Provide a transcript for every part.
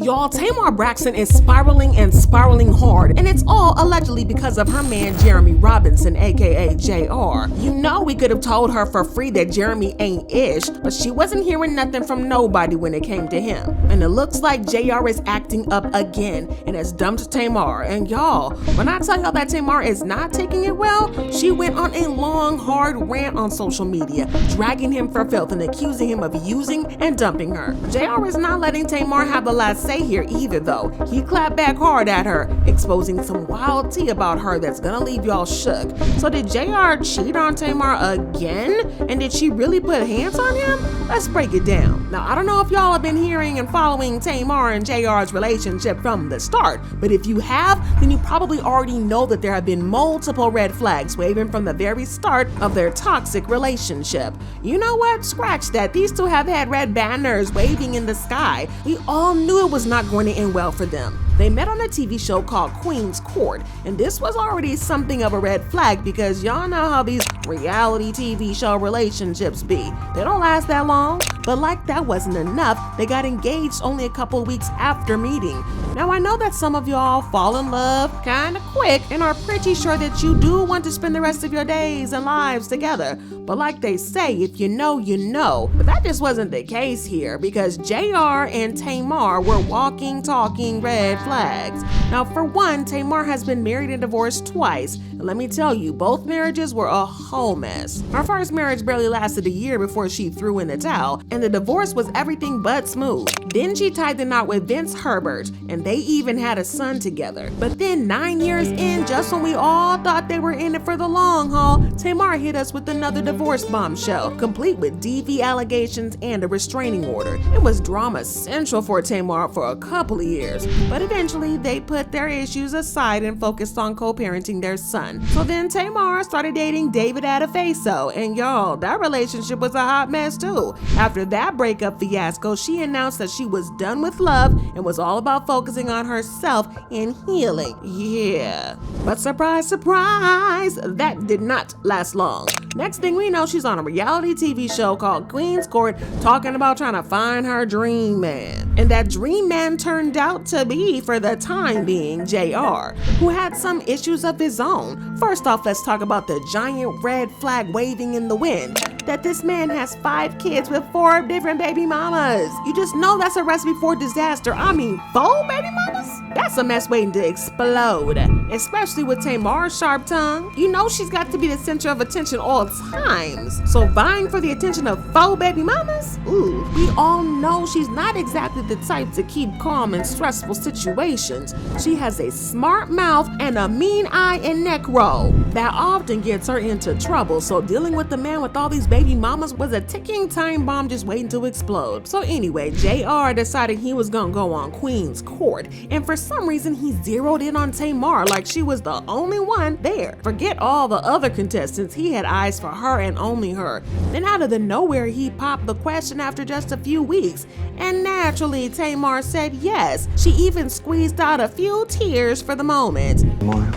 Y'all, Tamar Braxton is spiraling and spiraling hard, and it's all allegedly because of her man Jeremy Robinson, aka JR. You know we could have told her for free that Jeremy ain't ish, but she wasn't hearing nothing from nobody when it came to him. And it looks like JR is acting up again and has dumped Tamar. And y'all, when I tell y'all that Tamar is not taking it well, she went on a long, hard rant on social media, dragging him for filth and accusing him of using and dumping her. JR is not letting Tamar have the last say here either though. He clapped back hard at her, exposing some wild tea about her that's gonna leave y'all shook. So did JR cheat on Tamar again? And did she really put hands on him? Let's break it down. Now, I don't know if y'all have been hearing and following Tamar and JR's relationship from the start, but if you have, then you probably already know that there have been multiple red flags waving from the very start of their toxic relationship. You know what? Scratch that. These two have had red banners waving in the sky. We all knew it was not going to end well for them. They met on a TV show called Queen's Court, and this was already something of a red flag because y'all know how these reality TV show relationships be. They don't last that long, but like that wasn't enough, they got engaged only a couple weeks after meeting. Now I know that some of y'all fall in love kinda quick and are pretty sure that you do want to spend the rest of your days and lives together, but like they say, if you know, you know. But that just wasn't the case here because JR and Tamar were walking, talking red flags. Now for one, Tamar has been married and divorced twice, and let me tell you, both marriages were a whole mess. Her first marriage barely lasted a year before she threw in the towel, and the divorce was everything but smooth. Then she tied the knot with Vince Herbert, and they even had a son together. But then 9 years in, just when we all thought they were in it for the long haul, Tamar hit us with another divorce bombshell, complete with DV allegations and a restraining order. It was drama central for Tamar for a couple of years, but eventually they put their issues aside and focused on co-parenting their son. So then Tamar started dating David Adefeso, and y'all, that relationship was a hot mess too. After that breakup fiasco, she announced that she was done with love and was all about focusing on herself and healing. Yeah, but surprise, surprise, that did not last long. Next thing we know, she's on a reality TV show called Queen's Court talking about trying to find her dream man. And that dream man turned out to be, for the time being, JR, who had some issues of his own. First off, let's talk about the giant red flag waving in the wind, that this man has 5 kids with 4 different baby mamas. You just know that's a recipe for disaster. I mean, 4 baby mamas? That's a mess waiting to explode, especially with Tamar's sharp tongue. You know she's got to be the center of attention all times. So vying for the attention of 4 baby mamas? Ooh, we all know she's not exactly the type to keep calm in stressful situations. She has a smart mouth and a mean eye and neck roll that often gets her into trouble. So dealing with the man with all these baby mamas was a ticking time bomb just waiting to explode. So anyway, JR decided he was gonna go on Queen's Court, and for some reason he zeroed in on Tamar like she was the only one there. Forget all the other contestants, he had eyes for her and only her. Then out of the nowhere he popped the question after just a few weeks, and naturally Tamar said yes. She even squeezed out a few tears for the moment. Tamar.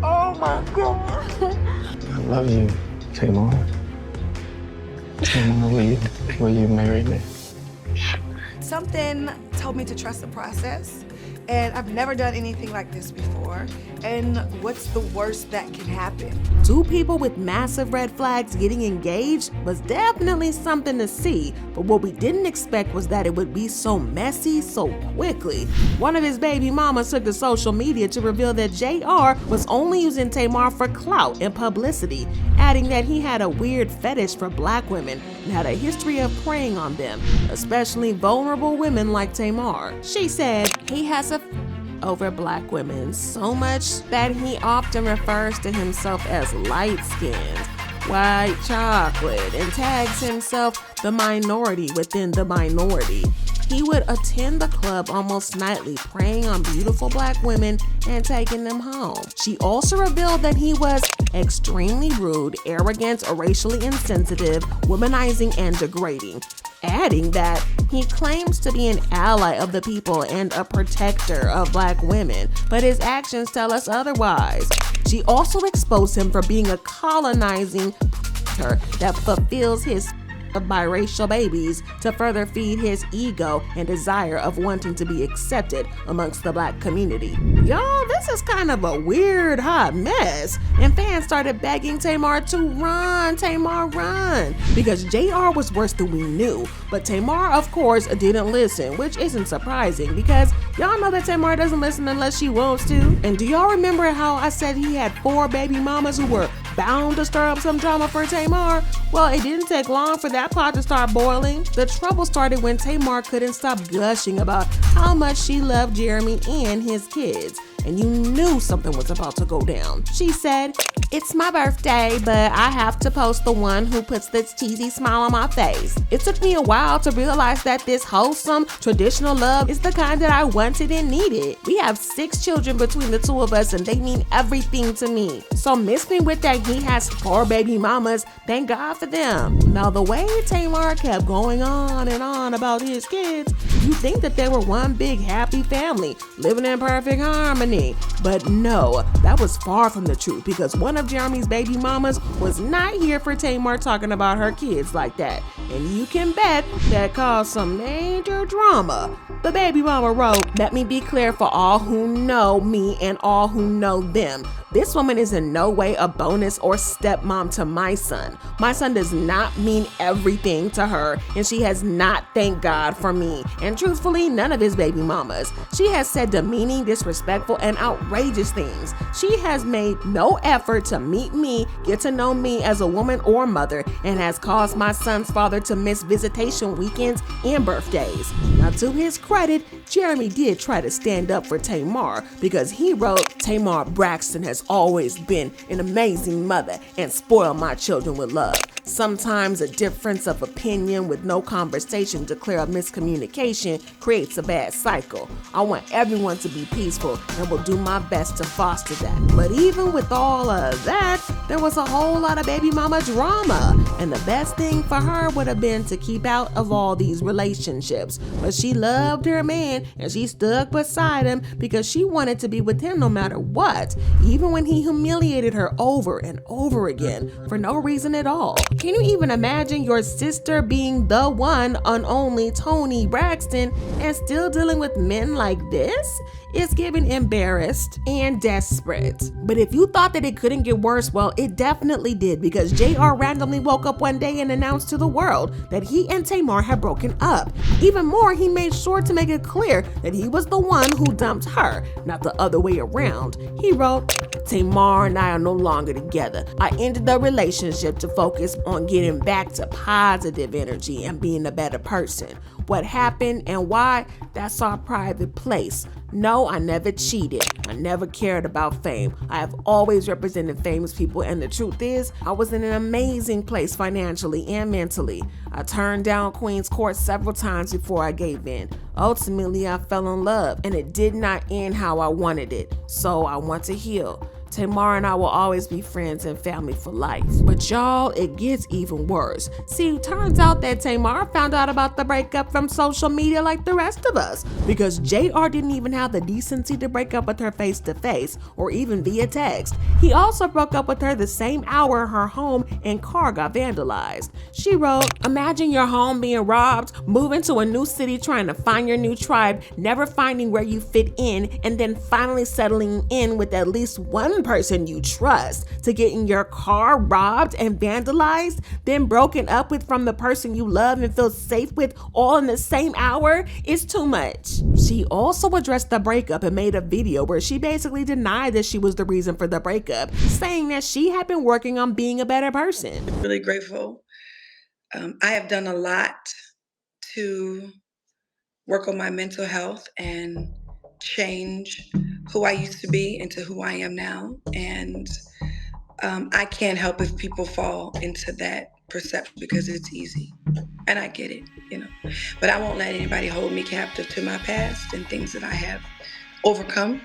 Oh my God. I love you, Tamar. Tamar, will you marry me? Something told me to trust the process, and I've never done anything like this before. And what's the worst that can happen? 2 people with massive red flags getting engaged was definitely something to see, but what we didn't expect was that it would be so messy so quickly. One of his baby mamas took to social media to reveal that JR was only using Tamar for clout and publicity, adding that he had a weird fetish for black women and had a history of preying on them, especially vulnerable women like Tamar. She said he has a over black women so much that he often refers to himself as light-skinned, white chocolate, and tags himself the minority within the minority. He would attend the club almost nightly, preying on beautiful black women and taking them home. She also revealed that he was extremely rude, arrogant, or racially insensitive, womanizing, and degrading, adding that he claims to be an ally of the people and a protector of black women, but his actions tell us otherwise. She also exposed him for being a colonizing that fulfills his of biracial babies to further feed his ego and desire of wanting to be accepted amongst the black community. Y'all, this is kind of a weird, hot mess, and fans started begging Tamar to run, Tamar, run, because JR was worse than we knew. But Tamar, of course, didn't listen, which isn't surprising because y'all know that Tamar doesn't listen unless she wants to. And do y'all remember how I said he had 4 baby mamas who were bound to stir up some drama for Tamar? Well, it didn't take long for that pot to start boiling. The trouble started when Tamar couldn't stop gushing about how much she loved Jeremy and his kids. And you knew something was about to go down. She said, "It's my birthday, but I have to post the one who puts this cheesy smile on my face. It took me a while to realize that this wholesome, traditional love is the kind that I wanted and needed. We have 6 children between the 2 of us and they mean everything to me. So miss me with that he has 4 baby mamas, thank God for them." Now the way Tamar kept going on and on about his kids, you think that they were one big happy family, living in perfect harmony. But no, that was far from the truth because one of Jeremy's baby mamas was not here for Tamar talking about her kids like that. And you can bet that caused some major drama. The baby mama wrote, "Let me be clear for all who know me and all who know them. This woman is in no way a bonus or stepmom to my son. My son does not mean everything to her, and she has not thanked God for me, and truthfully, none of his baby mamas. She has said demeaning, disrespectful, and outrageous things. She has made no effort to meet me, get to know me as a woman or mother, and has caused my son's father to miss visitation weekends and birthdays." Now, to his credit, Jeremy did try to stand up for Tamar because he wrote, "Tamar Braxton has always been an amazing mother and spoiled my children with love. Sometimes a difference of opinion with no conversation to clear up miscommunication creates a bad cycle. I want everyone to be peaceful and will do my best to foster that." But even with all of that, there was a whole lot of baby mama drama, and the best thing for her would have been to keep out of all these relationships. But she loved her man and she stuck beside him because she wanted to be with him no matter what, even when he humiliated her over and over again for no reason at all. Can you even imagine your sister being the one and only Tony Braxton and still dealing with men like this? It's giving embarrassed and desperate. But if you thought that it couldn't get worse, well, it definitely did because JR randomly woke up one day and announced to the world that he and Tamar had broken up. Even more, he made sure to make it clear that he was the one who dumped her, not the other way around. He wrote, "Tamar and I are no longer together. I ended the relationship to focus on getting back to positive energy and being a better person. What happened and why, that's our private place. No, I never cheated. I never cared about fame. I have always represented famous people, and the truth is, I was in an amazing place financially and mentally. I turned down Queen's Court several times before I gave in. Ultimately, I fell in love, and it did not end how I wanted it. So I want to heal. Tamar and I will always be friends and family for life." But y'all, it gets even worse. See, turns out that Tamar found out about the breakup from social media like the rest of us, because JR didn't even have the decency to break up with her face to face or even via text. He also broke up with her the same hour her home and car got vandalized. She wrote, "Imagine your home being robbed, moving to a new city trying to find your new tribe, never finding where you fit in, and then finally settling in with at least one person you trust, to getting your car robbed and vandalized, then broken up with from the person you love and feel safe with all in the same hour is too much." She also addressed the breakup and made a video where she basically denied that she was the reason for the breakup, saying that she had been working on being a better person. Really grateful. I have done a lot to work on my mental health and change who I used to be into who I am now. And I can't help if people fall into that perception because it's easy. And I get it, you know. But I won't let anybody hold me captive to my past and things that I have overcome.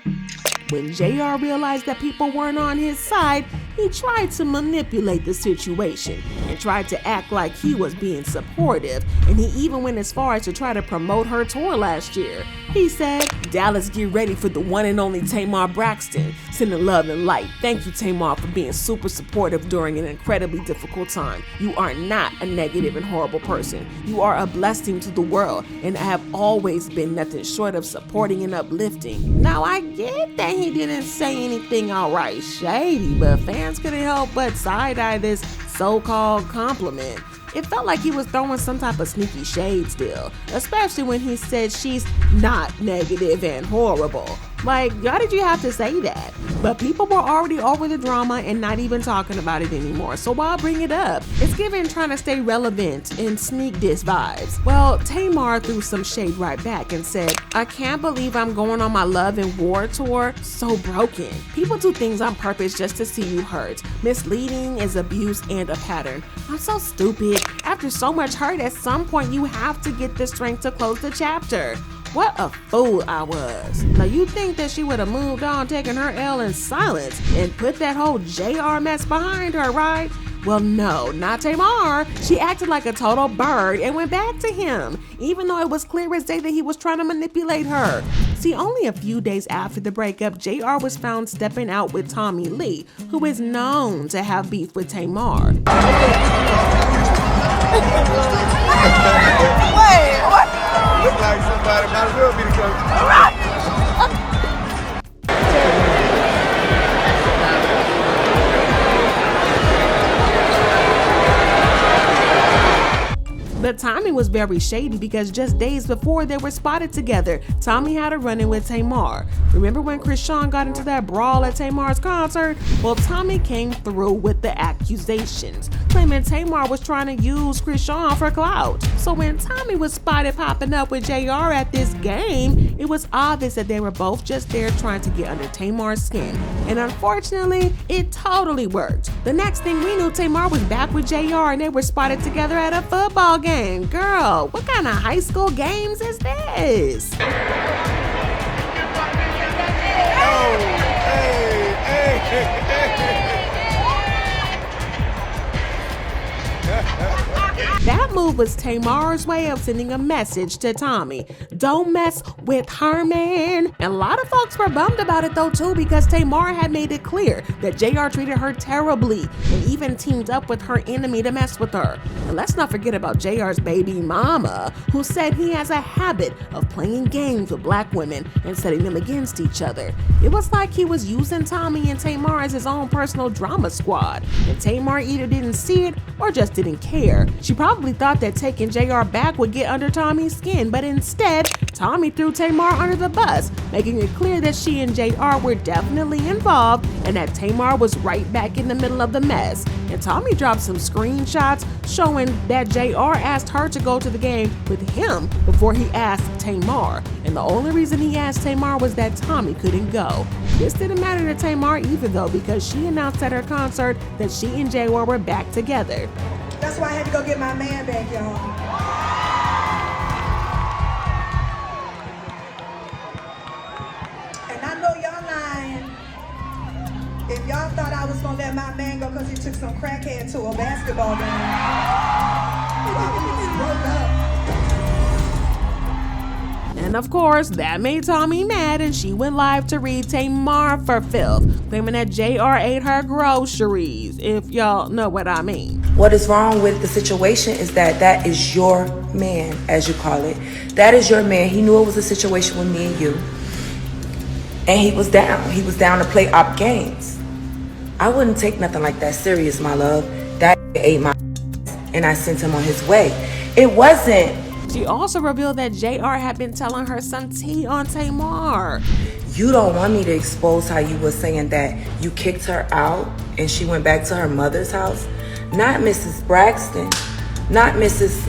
When JR realized that people weren't on his side, he tried to manipulate the situation and tried to act like he was being supportive, and he even went as far as to try to promote her tour last year. He said, "Dallas, get ready for the one and only Tamar Braxton. Sending love and light. Thank you, Tamar, for being super supportive during an incredibly difficult time. You are not a negative and horrible person. You are a blessing to the world, and I have always been nothing short of supporting and uplifting." Now, I get that he didn't say anything outright shady, but fans couldn't help but side-eye this so-called compliment. It felt like he was throwing some type of sneaky shade still, especially when he said she's not negative and horrible. Like, why did you have to say that? But people were already over the drama and not even talking about it anymore, so why bring it up? It's given trying to stay relevant and sneak diss vibes. Well, Tamar threw some shade right back and said, "I can't believe I'm going on my love and war tour. So broken. People do things on purpose just to see you hurt. Misleading is abuse and a pattern. I'm so stupid. After so much hurt, at some point you have to get the strength to close the chapter." What a fool I was. Now you think that she would have moved on, taking her L in silence and put that whole JR mess behind her, right? Well, no, not Tamar. She acted like a total bird and went back to him, even though it was clear as day that he was trying to manipulate her. See, only a few days after the breakup, JR was found stepping out with Tommy Lee, who is known to have beef with Tamar. Wait, what? Look like somebody might as well be the coach. But Tommy was very shady because just days before they were spotted together, Tommy had a run-in with Tamar. Remember when Krishan got into that brawl at Tamar's concert? Well, Tommy came through with the accusations, claiming Tamar was trying to use Krishan for clout. So when Tommy was spotted popping up with JR at this game, it was obvious that they were both just there trying to get under Tamar's skin. And unfortunately, it totally worked. The next thing we knew, Tamar was back with JR and they were spotted together at a football game. Girl, what kind of high school games is this? Oh, hey. That move was Tamar's way of sending a message to Tommy. Don't mess with her, man. And a lot of folks were bummed about it though too, because Tamar had made it clear that JR treated her terribly and even teamed up with her enemy to mess with her. And let's not forget about JR's baby mama, who said he has a habit of playing games with black women and setting them against each other. It was like he was using Tommy and Tamar as his own personal drama squad, and Tamar either didn't see it or just didn't care. She probably thought that taking JR back would get under Tommy's skin, but instead, Tommy threw Tamar under the bus, making it clear that she and JR were definitely involved and that Tamar was right back in the middle of the mess. And Tommy dropped some screenshots showing that JR asked her to go to the game with him before he asked Tamar. And the only reason he asked Tamar was that Tommy couldn't go. This didn't matter to Tamar either though, because she announced at her concert that she and JR were back together. That's why I had to go get my man back, y'all. And I know y'all lying. If y'all thought I was gonna let my man go because he took some crackhead to a basketball game, y'all broke up. And of course, that made Tommy mad and she went live to read Tamar for filth, claiming that JR ate her groceries, if y'all know what I mean. What is wrong with the situation is that is your man, as you call it. That is your man. He knew it was a situation with me and you. And he was down. He was down to play op games. I wouldn't take nothing like that serious, my love. That ate my and I sent him on his way. It wasn't. She also revealed that JR had been telling her some tea on Tamar. You don't want me to expose how you were saying that you kicked her out and she went back to her mother's house? Not Mrs. Braxton, not Mrs.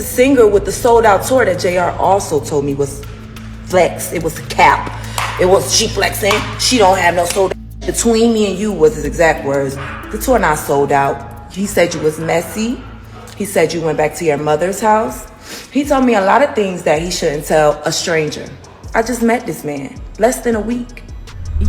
Singer with the sold out tour that JR also told me was flex. It was a cap. It was she flexing. She don't have no sold out. Between me and you was his exact words. The tour not sold out. He said you was messy. He said you went back to your mother's house. He told me a lot of things that he shouldn't tell a stranger. I just met this man, less than a week.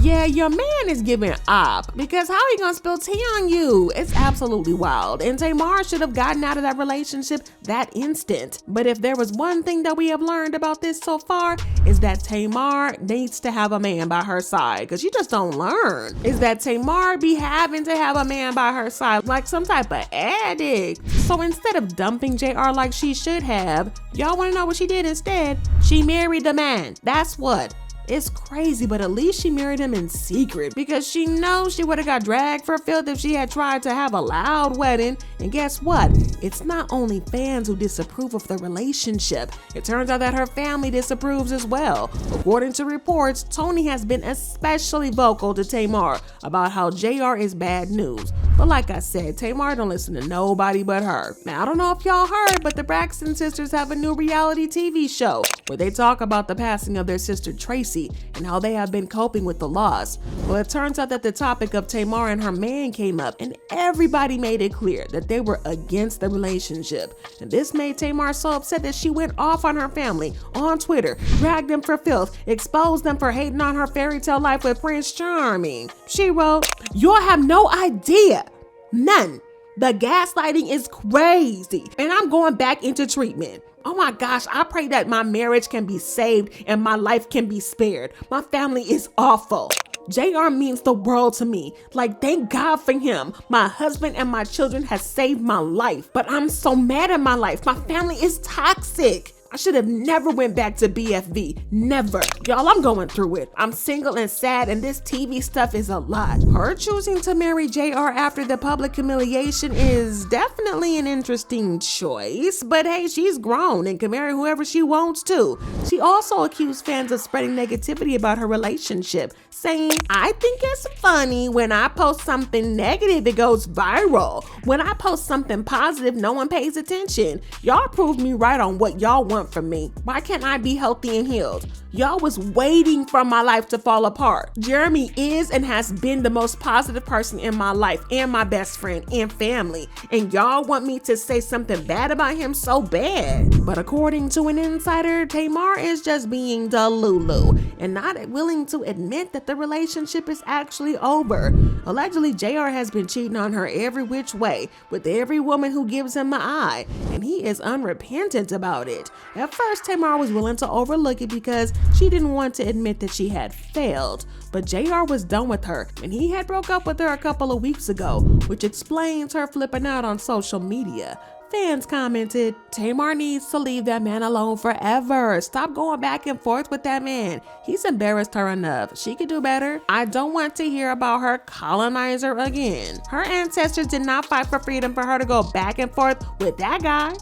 Yeah, your man is giving up because how he gonna spill tea on you? It's absolutely wild. And Tamar should have gotten out of that relationship that instant. But if there was one thing that we have learned about this so far, is that Tamar needs to have a man by her side, because you just don't learn. Is that Tamar be having to have a man by her side like some type of addict. So instead of dumping JR like she should have, y'all wanna know what she did instead? She married the man. That's what. It's crazy, but at least she married him in secret because she knows she would have got dragged for filth if she had tried to have a loud wedding. And guess what? It's not only fans who disapprove of the relationship. It turns out that her family disapproves as well. According to reports, Tony has been especially vocal to Tamar about how JR is bad news. But like I said, Tamar don't listen to nobody but her. Now, I don't know if y'all heard, but the Braxton sisters have a new reality TV show where they talk about the passing of their sister Tracy and how they have been coping with the loss. Well, it turns out that the topic of Tamar and her man came up, and everybody made it clear that they were against the relationship. And this made Tamar so upset that she went off on her family on Twitter, dragged them for filth, exposed them for hating on her fairy tale life with Prince Charming. She wrote, "Y'all have no idea. None. The gaslighting is crazy, and I'm going back into treatment. Oh my gosh, I pray that my marriage can be saved and my life can be spared. My family is awful. JR means the world to me. Like, thank God for him. My husband and my children has saved my life. But I'm so mad at my life. My family is toxic. I should have never went back to BFV. Never. Y'all, I'm going through it. I'm single and sad, and this TV stuff is a lot." Her choosing to marry JR after the public humiliation is definitely an interesting choice, but hey, she's grown and can marry whoever she wants to. She also accused fans of spreading negativity about her relationship, saying, "I think it's funny when I post something negative, it goes viral. When I post something positive, no one pays attention. Y'all proved me right on what y'all want from me. Why can't I be healthy and healed? Y'all was waiting for my life to fall apart. Jeremy is and has been the most positive person in my life and my best friend and family. And y'all want me to say something bad about him so bad." But according to an insider, Tamar is just being delulu and not willing to admit that the relationship is actually over. Allegedly, JR has been cheating on her every which way with every woman who gives him the eye, and he is unrepentant about it. At first, Tamar was willing to overlook it because she didn't want to admit that she had failed, but JR was done with her, and he had broke up with her a couple of weeks ago, which explains her flipping out on social media. Fans commented, "Tamar needs to leave that man alone forever. Stop going back and forth with that man. He's embarrassed her enough. She could do better. I don't want to hear about her colonizer again. Her ancestors did not fight for freedom for her to go back and forth with that guy."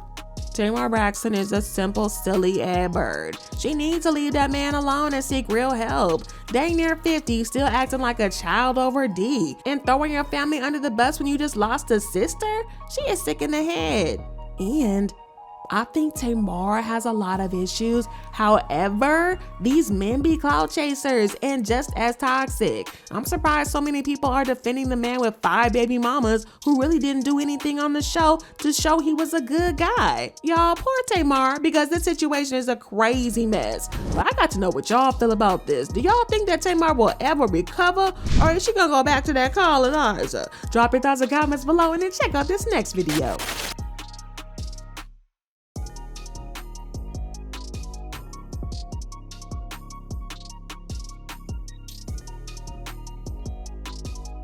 Tamar Braxton is a simple, silly ass bird. She needs to leave that man alone and seek real help. Dang near 50, still acting like a child over D, and throwing your family under the bus when you just lost a sister? She is sick in the head. And I think Tamar has a lot of issues. However, these men be clout chasers and just as toxic. I'm surprised so many people are defending the man with 5 baby mamas who really didn't do anything on the show to show he was a good guy. Y'all, poor Tamar, because this situation is a crazy mess. But I got to know what y'all feel about this. Do y'all think that Tamar will ever recover, or is she gonna go back to that colonizer? Drop your thoughts and comments below and then check out this next video.